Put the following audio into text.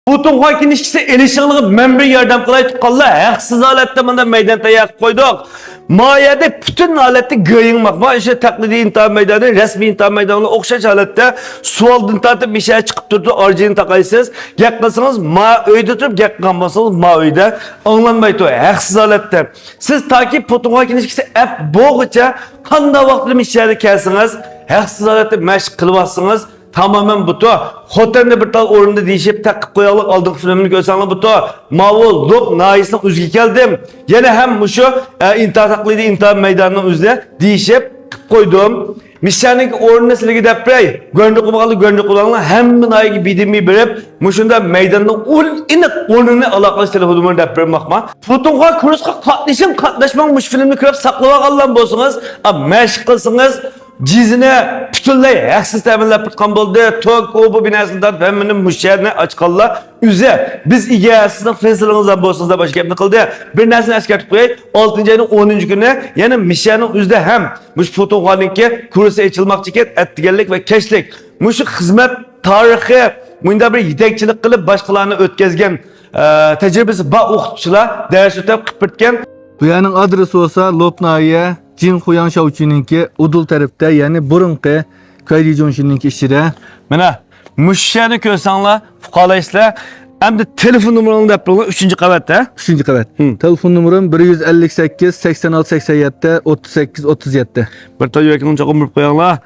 Butun hakimlikisi elişinliği men bir yardım kılay tutkalla haksız aletde bunda meydan tayak koyduk. Mayada bütün alette göğünmek var. İşte taklidi imtihan meydanı, resmi imtihan meydanı okşaş alette sualdın tartıp bir şey çıkıp durdu arcını takaysınız. Yaklasınız ma öyde tutup yaklanmasanız ma öyde anlanmaydı. Haksız alette. Siz takip butun hakimlikisi hep boğuca kanda vakti bir şeyde kelsiniz. Haksız alette meşk kılmazsınız. Tamamen bu to. Hotelde bir tal orunda değişip takıp koyalık aldık filmini görsenler bu to. Mavul, Lop, Nais'in üzgü geldim. Yine hem şu intihar taklidi intihar meydanının üzerine değişip koydum. Misyanın orunda size gidip burayı. Gönlü kumalı gönlü kulağına hem binayı gibi bildiğimi verip Muşunda meydanın inek onunu alakalı telefonumu da bir bakma. Fotonğa kurusqa katlaşmamış filmini kırıp saklamak Allah'ın bolsunuz. Meşk kılsınız. Cizine bütünley haksız teminlep tutkan boldu. Tok o bu binasından feminin müşerine açıkalla. Üze biz igayasızlık fesilinizden bolsunuzda başka yapını kıldı. Bir nesini eskertip koyay. 6. ayının 10. günü yani müşerinin üzde hem muş fotonğalinki kurusu açılmak çiket ettigenlik ve keşlik. Muş hizmet tarihi bunda bir yetekçilik kılıp başkalarını ötkezgen tecrübesi ba o'qituvchilar ders o'tab qilib Bu yerning adresi olsa Lopnaya Jin Xuyan Shavchininki Udul tarafda, ya'ni burunqi Kayri Jonshininki ishida. Mana mushani ko'rsanglar, fuqarolaysizlar. Hamda telefon numaramni deb turiblar 3-qavatda. 3-qavat. Telefon numaram 158 86 87 38 37. Bir to'y yakınını çoğum bilib qo'yinglar.